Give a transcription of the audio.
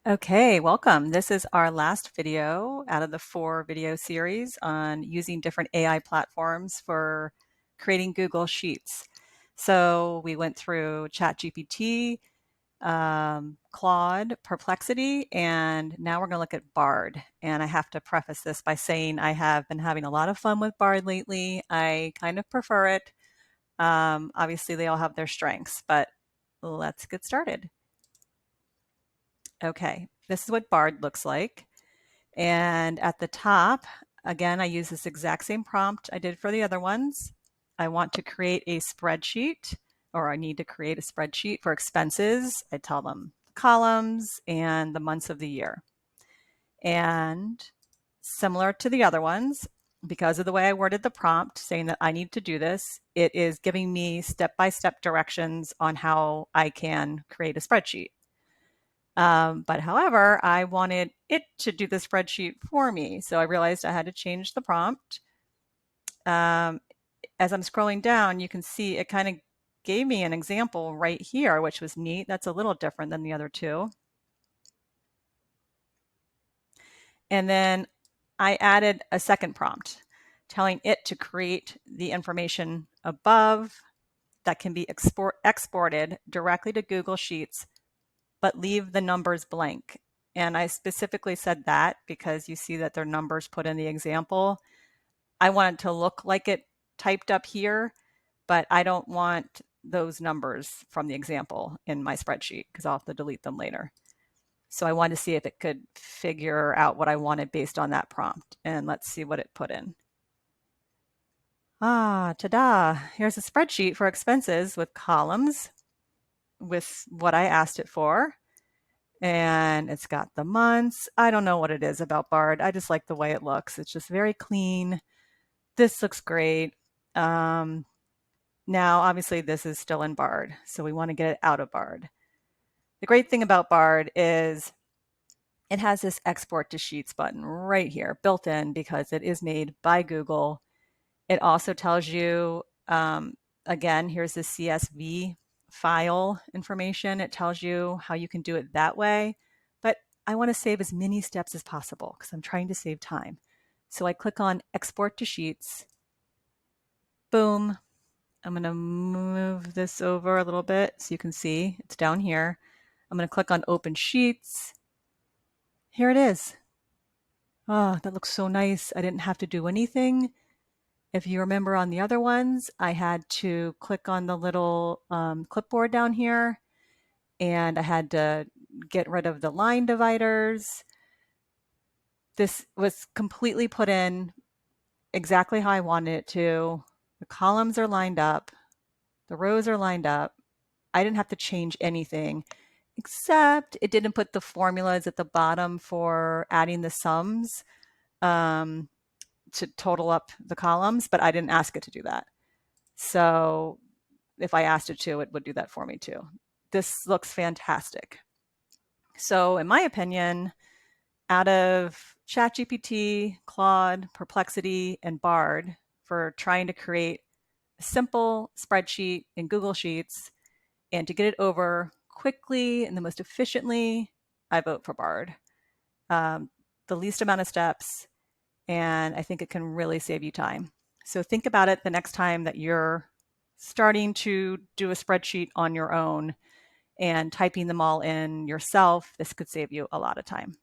Okay, welcome. This is our last video out of the 4 video series on using different AI platforms for creating Google Sheets. So we went through ChatGPT, Claude, Perplexity, and now we're going to look at Bard. And I have to preface this by saying I have been having a lot of fun with Bard lately. I kind of prefer it. Obviously, they all have their strengths, but let's get started. Okay, this is what Bard looks like. And at the top, again, I use this exact same prompt I did for the other ones. I want to create a spreadsheet, or I need to create a spreadsheet for expenses. I tell them columns and the months of the year. And similar to the other ones, because of the way I worded the prompt saying that I need to do this, it is giving me step-by-step directions on how I can create a spreadsheet. But however, I wanted it to do the spreadsheet for me. So I realized I had to change the prompt. Um, as I'm scrolling down, you can see it kind of gave me an example right here, which was neat. That's a little different than the other two. And then I added a second prompt telling it to create the information above that can be exported directly to Google Sheets, but leave the numbers blank. And I specifically said that because you see that their numbers put in the example. I want it to look like it typed up here, but I don't want those numbers from the example in my spreadsheet because I'll have to delete them later. So I wanted to see if it could figure out what I wanted based on that prompt. And let's see what it put in. Ah, ta-da! Here's a spreadsheet for expenses with columns with what I asked it for. And it's got the months. I don't know what it is about Bard. I just like the way it looks. It's just very clean. This looks great. Um, Now, obviously, this is still in Bard, so we want to get it out of Bard. The great thing about Bard is it has this export to Sheets button right here built in because it is made by Google. It also tells you, again, here's the CSV file information. It tells you how you can do it that way. But I want to save as many steps as possible because I'm trying to save time. So I click on Export to Sheets. Boom. I'm going to move this over a little bit so you can see it's down here. I'm going to click on Open Sheets. Here it is. Oh, that looks so nice. I didn't have to do anything. If you remember on the other ones, I had to click on the little clipboard down here and I had to get rid of the line dividers. This was completely put in exactly how I wanted it to. The columns are lined up, the rows are lined up. I didn't have to change anything, except it didn't put the formulas at the bottom for adding the sums um, to total up the columns, but I didn't ask it to do that. So if I asked it to, it would do that for me too. This looks fantastic. So in my opinion, out of ChatGPT, Claude, Perplexity, and Bard for trying to create a simple spreadsheet in Google Sheets and to get it over quickly and the most efficiently, I vote for Bard. The least amount of steps, and I think it can really save you time. So think about it the next time that you're starting to do a spreadsheet on your own and typing them all in yourself. This could save you a lot of time.